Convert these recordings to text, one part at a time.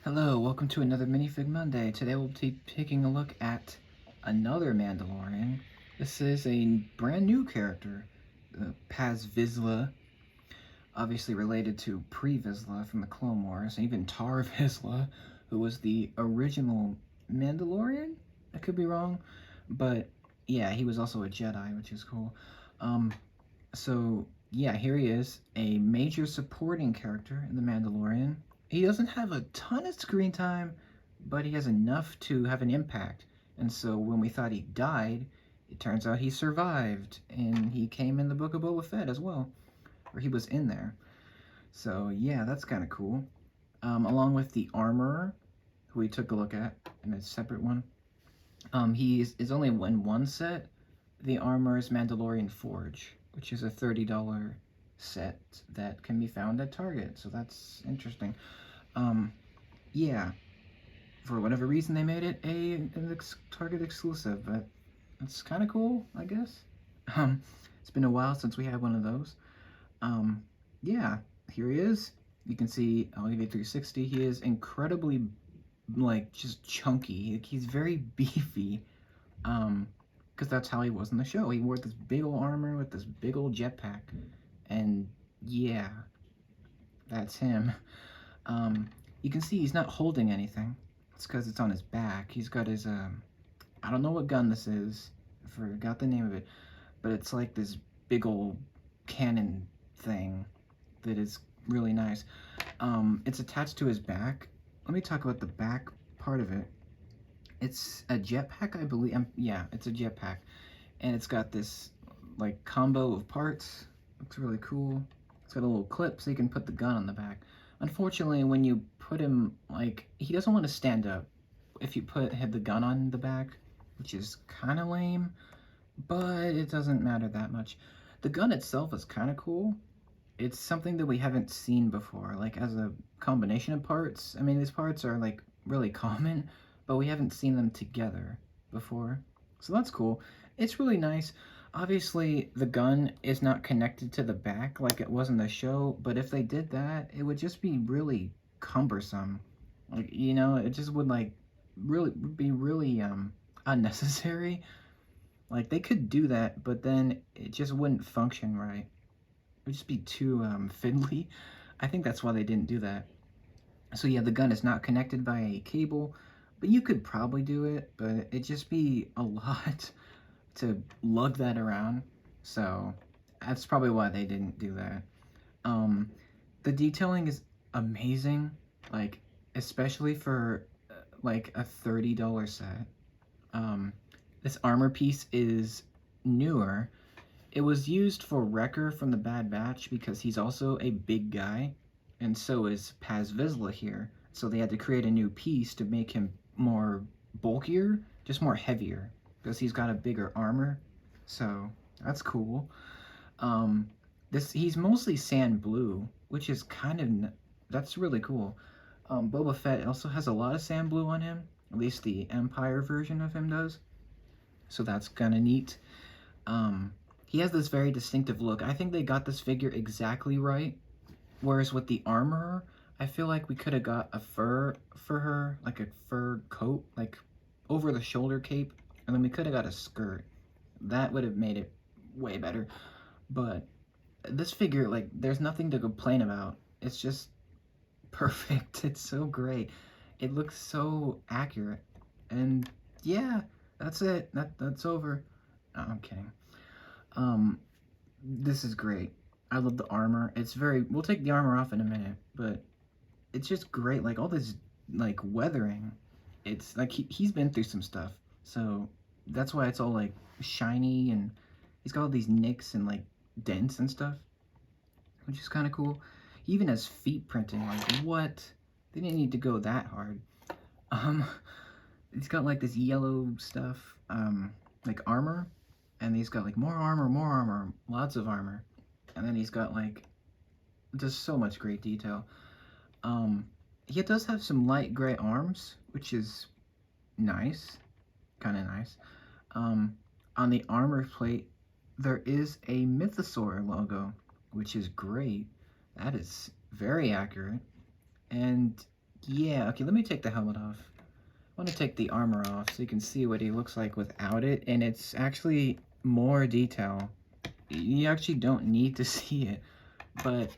Hello, welcome to another Minifig Monday. Today we'll be taking a look at another Mandalorian. This is a brand new character, Paz Visla, obviously related to pre-Visla from the Clone Wars, and even Tar Visla, who was the original Mandalorian? I could be wrong, but yeah, he was also a Jedi, which is cool. So yeah, here he is, a major supporting character in The Mandalorian. He doesn't have a ton of screen time, but he has enough to have an impact. And so when we thought he died, it turns out he survived, and he came in the Book of Boba Fett as well, or he was in there. So yeah, that's kind of cool. Along with the Armorer, who we took a look at in a separate one. He is only in one set, the Armorer's Mandalorian Forge, which is a $30 set that can be found at Target, so that's interesting. Yeah, for whatever reason they made it an Target exclusive, but it's kind of cool, I guess. It's been a while since we had one of those. Yeah, here he is. You can see, I'll give you 360, he is incredibly, like, just chunky. Like, he's very beefy, because that's how he was in the show. He wore this big old armor with this big old jetpack, and yeah, that's him. You can see he's not holding anything. It's because it's on his back. He's got his, I don't know what gun this is. I forgot the name of it, but it's like this big old cannon thing that is really nice. It's attached to his back. Let me talk about the back part of it. It's a jetpack, I believe. Yeah, it's a jetpack, and it's got this like combo of parts. Looks really cool. It's got a little clip so you can put the gun on the back. Unfortunately, when you put him, like, he doesn't want to stand up if you had the gun on the back, which is kind of lame, but it doesn't matter that much. The gun itself is kind of cool. It's something that we haven't seen before, like as a combination of parts. I mean, these parts are like really common, but we haven't seen them together before. So that's cool. It's really nice. Obviously, the gun is not connected to the back like it was in the show, but if they did that, it would just be really cumbersome. Like, you know, it just would like be really unnecessary. Like, they could do that, but then it just wouldn't function right. It would just be too fiddly. I think that's why they didn't do that. So yeah, the gun is not connected by a cable, but you could probably do it, but it'd just be a lot to lug that around. So that's probably why they didn't do that. The detailing is amazing, like, especially for like a $30 set. This armor piece is newer. It was used for Wrecker from the Bad Batch because he's also a big guy, and so is Paz Vizsla here. So they had to create a new piece to make him more bulkier, just more heavier, because he's got a bigger armor. So that's cool. He's mostly sand blue, which is that's really cool. Boba Fett also has a lot of sand blue on him. At least the Empire version of him does. So that's kind of neat. He has this very distinctive look. I think they got this figure exactly right. Whereas with the Armorer, I feel like we could have got a fur for her, like a fur coat, like over the shoulder cape, and then we could have got a skirt. That would have made it way better. But this figure, like, there's nothing to complain about. It's just perfect. It's so great. It looks so accurate. And yeah, that's it. That's over. No, I'm kidding. This is great. I love the armor. We'll take the armor off in a minute, but it's just great. Like, all this, like, weathering. It's like he's been through some stuff. So that's why it's all like shiny, and he's got all these nicks and like dents and stuff, which is kind of cool. He even has feet printing. Like, what? They didn't need to go that hard. He's got like this yellow stuff, like armor, and he's got like more armor, lots of armor, and then he's got like just so much great detail. He does have some light gray arms, which is nice, kind of nice. On the armor plate, there is a Mythosaur logo, which is great. That is very accurate. And Yeah, okay, let me take the helmet off. I want to take the armor off so you can see what he looks like without it, and it's actually more detail. You actually don't need to see it, but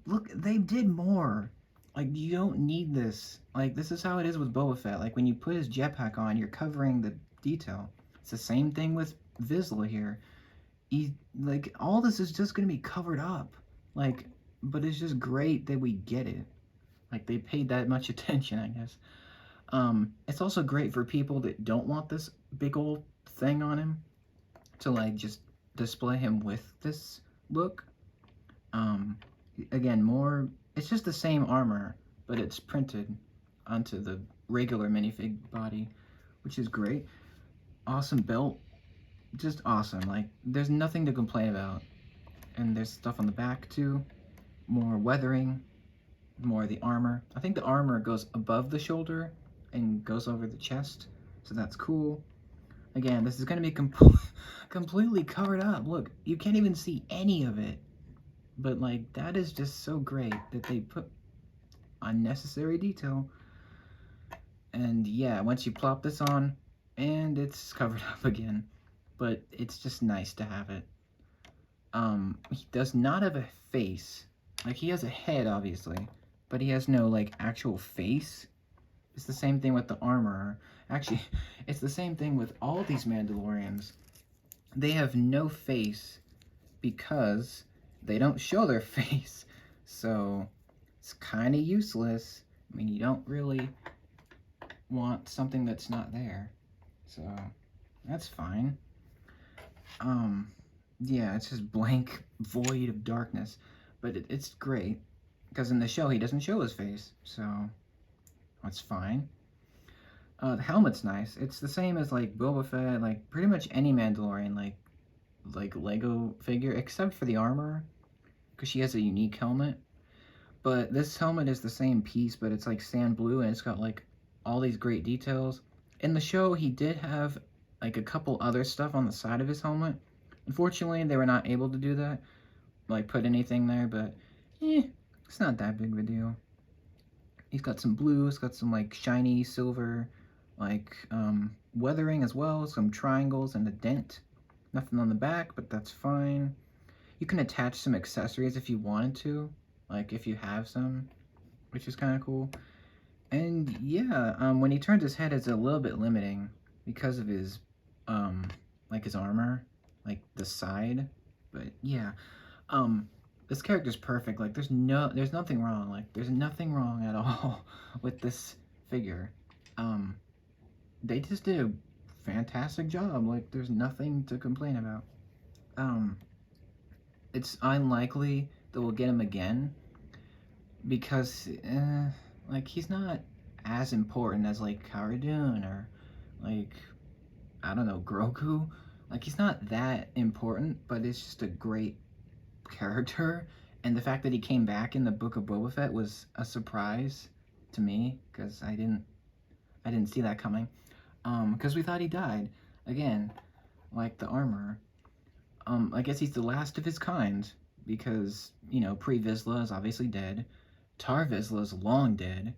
look, they did more. Like, you don't need this. Like, this is how it is with Boba Fett. Like, when you put his jetpack on, you're covering the detail. It's the same thing with Visla here. Like, all this is just gonna be covered up. Like, but it's just great that we get it. Like, they paid that much attention, I guess. It's also great for people that don't want this big old thing on him to, like, just display him with this look. Um, Again, more, it's just the same armor, but it's printed onto the regular minifig body, which is great. Awesome belt, just awesome. Like, there's nothing to complain about. And there's stuff on the back too, more weathering, more of the armor. I think the armor goes above the shoulder and goes over the chest, so that's cool. Again, this is going to be completely covered up. Look, you can't even see any of it. But, like, that is just so great that they put unnecessary detail. And, yeah, once you plop this on, and it's covered up again. But it's just nice to have it. He does not have a face. Like, he has a head, obviously. But he has no, like, actual face. It's the same thing with the armor. Actually, it's the same thing with all these Mandalorians. They have no face because they don't show their face. So it's kind of useless. I mean, you don't really want something that's not there. So that's fine. Yeah, it's just blank void of darkness. But it's great. Because in the show, he doesn't show his face. So that's fine. The helmet's nice. It's the same as, like, Boba Fett, like, pretty much any Mandalorian, like Lego figure, except for the armor, because she has a unique helmet. But this helmet is the same piece, but it's, like, sand blue, and it's got, like, all these great details. In the show, he did have, like, a couple other stuff on the side of his helmet. Unfortunately, they were not able to do that, like, put anything there, but, it's not that big of a deal. He's got some blue, it's got some, like, shiny silver, like, weathering as well, some triangles and a dent. Nothing on the back, but that's fine. You can attach some accessories if you wanted to, like if you have some, which is kind of cool. And yeah, when he turns his head, it's a little bit limiting because of his, like his armor, like the side. But yeah, this character's perfect. Like there's nothing wrong. Like there's nothing wrong at all with this figure. They just did a fantastic job. Like there's nothing to complain about. It's unlikely that we'll get him again because, like, he's not as important as, like, Cara Dune or, like, I don't know, Grogu. Like, he's not that important, but it's just a great character. And the fact that he came back in the Book of Boba Fett was a surprise to me because I didn't see that coming. Because we thought he died again, like the armor. I guess he's the last of his kind, because, you know, Pre-Visla is obviously dead, Tar Vizsla is long dead,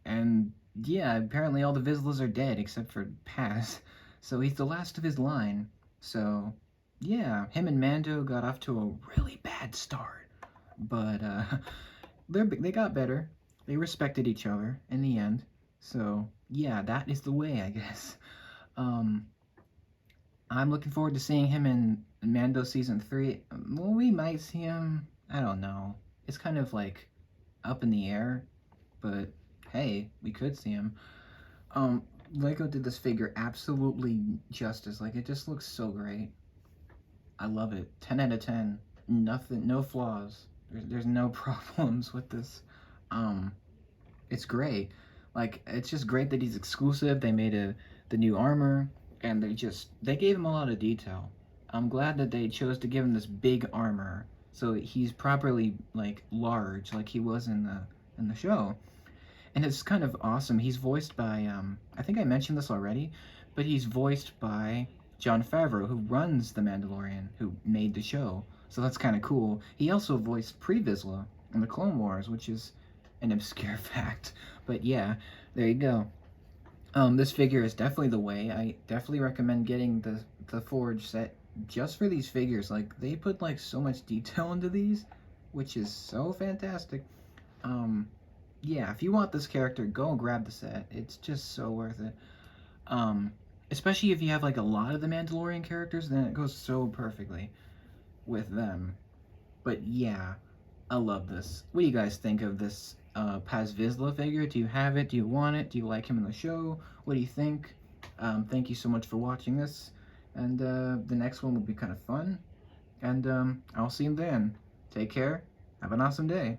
and, yeah, apparently all the Vizslas are dead except for Paz, so he's the last of his line. So, yeah, him and Mando got off to a really bad start, but, they got better. They respected each other in the end, so, yeah, that is the way, I guess. I'm looking forward to seeing him in Mando Season 3. Well, we might see him. I don't know. It's kind of, like, up in the air. But, hey, we could see him. Lego did this figure absolutely justice. Like, it just looks so great. I love it. 10 out of 10. Nothing, no flaws. There's no problems with this. It's great. Like, it's just great that he's exclusive. They made the new armor. And they gave him a lot of detail. I'm glad that they chose to give him this big armor, so he's properly, like, large, like he was in the show. And it's kind of awesome. He's voiced by, I think I mentioned this already, but he's voiced by Jon Favreau, who runs The Mandalorian, who made the show. So that's kind of cool. He also voiced Pre-Visla in the Clone Wars, which is an obscure fact. But yeah, there you go. This figure is definitely the way. I definitely recommend getting the Forge set just for these figures. Like, they put like so much detail into these, which is so fantastic. Um, yeah, if you want this character, go and grab the set. It's just so worth it. Um, Especially if you have like a lot of the Mandalorian characters, then it goes so perfectly with them. But yeah, I love this. What do you guys think of this Paz Visla figure? Do you have it? Do you want it? Do you like him in the show? What do you think? Thank you so much for watching this. And the next one will be kind of fun. And I'll see you then. Take care. Have an awesome day.